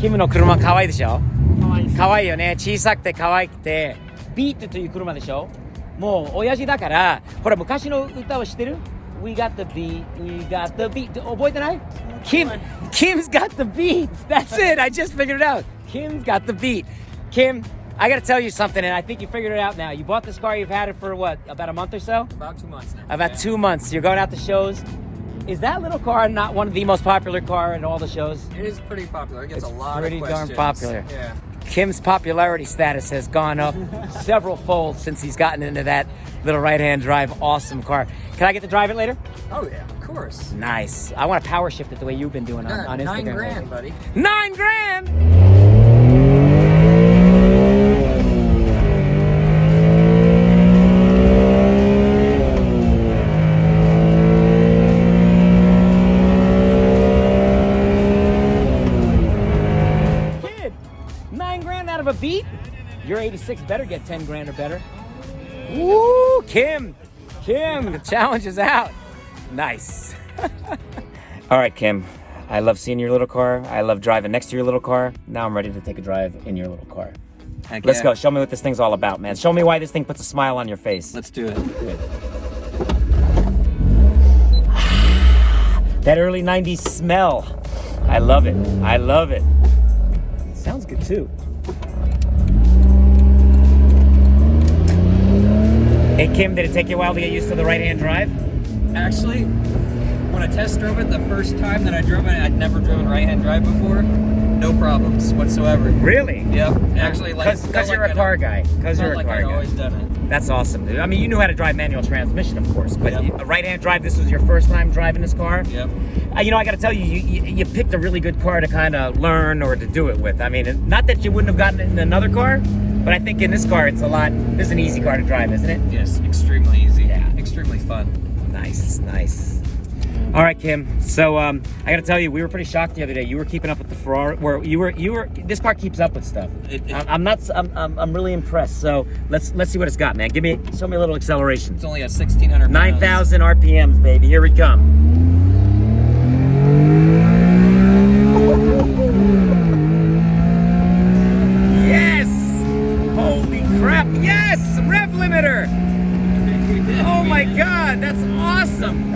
キムの車可愛いでしょ。かわいいです。可愛いよね。小さくて可愛くて、ビートという車でしょ。もう親父だから、ほら昔の歌を知ってる？ We got the beat, we got the beat. 覚えてない？ Kim's got the beat. That's it. I just figured it out. Kim's got the beat. Kim, I got to tell you something, and I think you figured it out now. You bought this car. You've had it for what? About a month or so? About 2 months now. About 2 months. You're going out to shows. Is that little car not one of the most popular car at all the shows? It is pretty popular. It gets It's a lot pretty of darn questions. popular. Yeah. Kim's popularity status has gone up several folds since he's gotten into that little right-hand drive awesome car. Can I get to drive it later? Oh yeah, of course. Nice. I want to power shift it the way you've been doing on Instagram. $9 grand, buddy. $9 grand! Kid, $9 grand out of a beat? Your 86 better get 10 grand or better. Woo, Kim, the challenge is out. Nice. All right, Kim, I love seeing your little car. I love driving next to your little car. Now I'm ready to take a drive in your little car. Heck Let's yeah. go. Show me what this thing's all about, man. Show me why this thing puts a smile on your face. Let's do it. That early 90s smell. I love it. I love it. Sounds good too. Hey Kim, did it take you a while to get used to the right-hand drive? Actually, when I test drove it the first time that I drove it, I'd never driven right-hand drive before. No problems whatsoever. Really? Yep. Actually, like Because you're a car guy. Because you're a like car I'd guy. always done it. That's awesome, dude. I mean, you knew how to drive manual transmission, of course, but Yep. a right-hand drive, this was your first time driving this car? Yep. You know, I got to tell you, you picked a really good car to kind of learn or to do it with. I mean, not that you wouldn't have gotten it in another car, but I think in this car, this is an easy car to drive, isn't it? Yes, extremely easy. Yeah. Extremely fun. Nice, nice. All right, Kim. So I got to tell you, we were pretty shocked the other day. You were keeping up with the Ferrari. Where you were. This car keeps up with stuff. I'm really impressed. So let's see what it's got, man. Show me a little acceleration. It's only at 1,600 pounds. 9,000 RPMs, baby. Here we come. Yes! Holy crap! Yes! Rev limiter! Oh my God, that's awesome!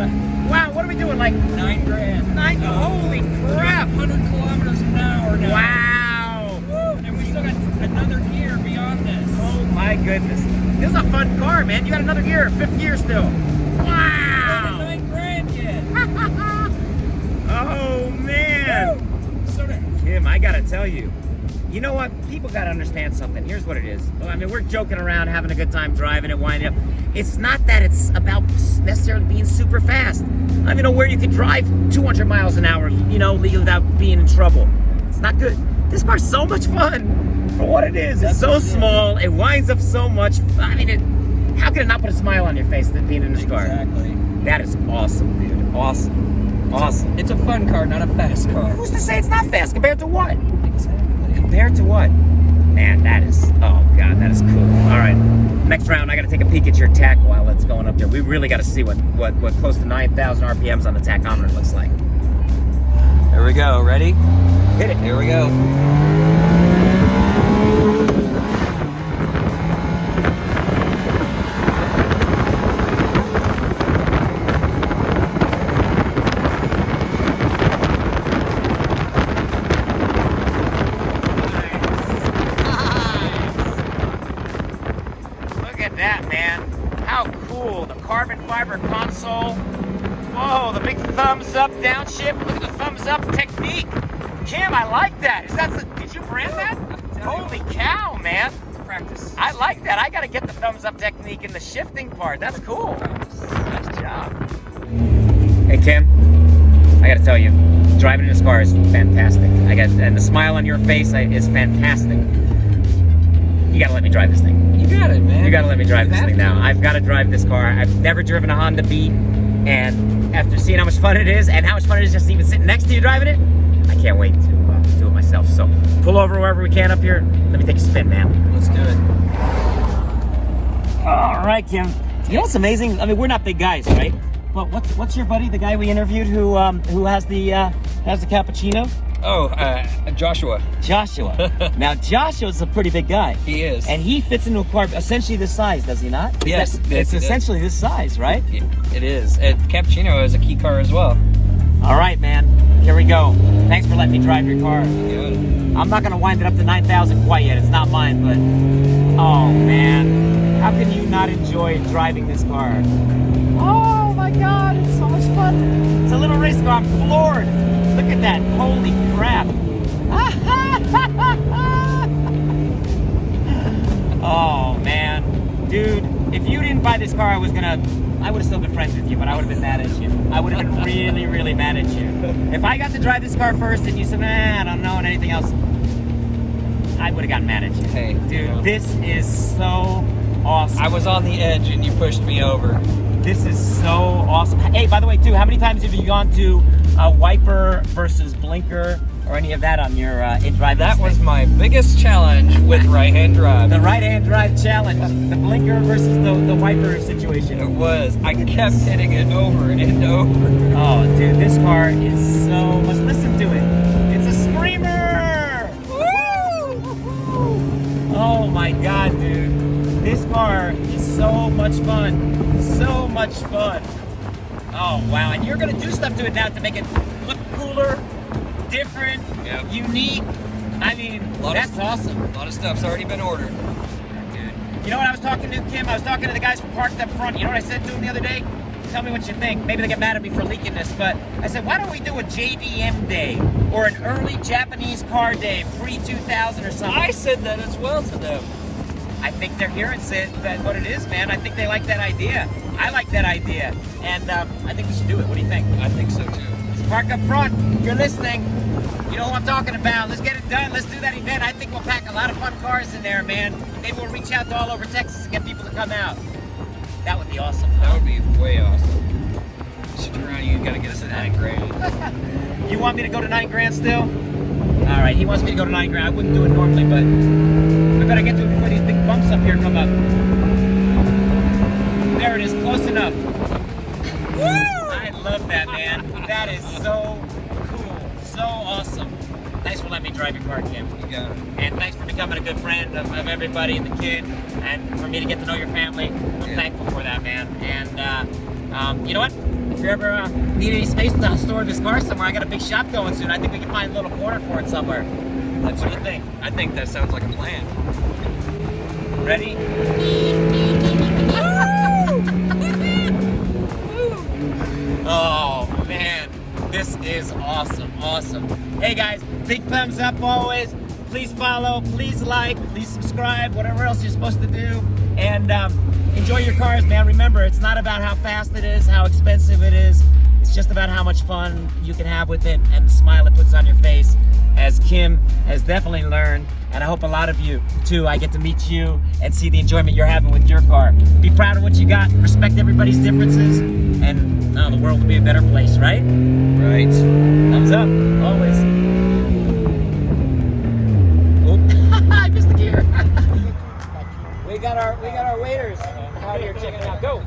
Wow, what are we doing? Like $9 grand. holy crap! 100 kilometers an hour now. Wow! Woo! And we still got another gear beyond this. Oh my goodness. This is a fun car, man. You got another gear, fifth gear still. Wow! 9 grand yet. Oh man! Woo! Sort of. Kim, I gotta tell you, you know what? People gotta understand something. Here's what it is. I mean, we're joking around, having a good time driving it, winding up. It's not that it's about necessarily being super fast. I mean, where you can drive 200 miles an hour, legally without being in trouble. It's not good. This car's so much fun for what it is. It's so small. It winds up so much. I mean, how can it not put a smile on your face than being in this car? Exactly. That is awesome, dude. Awesome. Awesome. It's a fun car, not a fast car. Who's to say it's not fast compared to what? Exactly. Compared to what? Man, that is, oh God, that is cool. All right, next round, I gotta take a peek at your tach while it's going up there. We really gotta see what close to 9,000 RPMs on the tachometer looks like. Here we go. Ready? Hit it. Here we go. Look at that, man. How cool. The carbon fiber console. Whoa, the big thumbs up downshift. Look at the thumbs up technique. Kim, I like that. Did you brand that? Holy cow, man. Practice. I like that. I gotta get the thumbs up technique in the shifting part. That's cool. Nice job. Hey, Kim, I gotta tell you, driving in this car is fantastic. And the smile on your face is fantastic. You gotta let me drive this thing. You got it, man. You gotta let me drive this have thing to. now. I've gotta drive this car. I've never driven a Honda Beat, and after seeing how much fun it is, and how much fun it is just even sitting next to you driving it, I can't wait to do it myself. So pull over wherever we can up here. Let me take a spin, man. Let's do it. All right, Kim. You know what's amazing? I mean, we're not big guys, right? But what's your buddy, the guy we interviewed who has the cappuccino? Oh, Joshua. Joshua. Now, Joshua's a pretty big guy. He is. And he fits into a car essentially this size, does he not? Yes, It's essentially this size, right? It is. And Cappuccino is a key car as well. All right, man. Here we go. Thanks for letting me drive your car. Yeah. I'm not going to wind it up to 9,000 quite yet. It's not mine, but... Oh, man. How can you not enjoy driving this car? Oh, my God. It's so much fun. It's a little race car. I'm floored. Look at that. Holy crap. Oh, man. Dude, if you didn't buy this car, I would have still been friends with you, but I would have been mad at you. I would have been really, really mad at you. If I got to drive this car first and you said, I don't know, and anything else, I would have gotten mad at you. Hey, dude, this is so awesome. I was on the edge and you pushed me over. This is so awesome. Hey, by the way, too, how many times have you gone to wiper versus blinker or any of that on your in-drive? That was my biggest challenge with right-hand drive. The right-hand drive challenge. The blinker versus the wiper situation. It was. I kept hitting it over and over. Oh, dude, this car is so much. Listen to it. It's a screamer. Woo! Oh my God, dude. This car is so much fun. So much fun. Oh, wow. And you're going to do stuff to it now to make it look cooler, different, unique. I mean, that's awesome. A lot of stuff's already been ordered. Dude. You know what I was talking to, Kim? I was talking to the guys who parked up front. You know what I said to them the other day? Tell me what you think. Maybe they get mad at me for leaking this, but I said, why don't we do a JDM day or an early Japanese car day, pre-2000 or something? I said that as well to them. I think they're hearing that what it is, man. I think they like that idea. I like that idea, and I think we should do it. What do you think? I think so too. Let's park up front. If you're listening, you know what I'm talking about. Let's get it done. Let's do that event. I think we'll pack a lot of fun cars in there, man. Maybe we'll reach out to all over Texas and get people to come out. That would be awesome. That would be way awesome. Should turn around, you gotta get us at $9,000. You want me to go to $9,000 still? All right, he wants me to go to $9,000. I wouldn't do it normally, but I better get to it before these big bumps up here come up. There it is, close enough. Woo! I love that, man. That is so cool, so awesome. Thanks for letting me drive your car, Kim. You got it. And thanks for becoming a good friend of everybody and the kid, and for me to get to know your family. I'm thankful for that, man. And you know what? If you ever need any space to store this car somewhere, I got a big shop going soon. I think we can find a little corner for it somewhere. What do you think? I think that sounds like a plan. Ready? Oh, man. This is awesome, awesome. Hey, guys, big thumbs up always. Please follow, please like, please subscribe, whatever else you're supposed to do. And enjoy your cars, man. Remember, it's not about how fast it is, how expensive it is. It's just about how much fun you can have with it and the smile it puts on your face, as Kim has definitely learned. And I hope a lot of you, too, I get to meet you and see the enjoyment you're having with your car. Be proud of what you got, respect everybody's differences, and the world will be a better place, right? Right. Thumbs up, always. Oop, I missed the gear. we got our waiters out here checking it out. Go.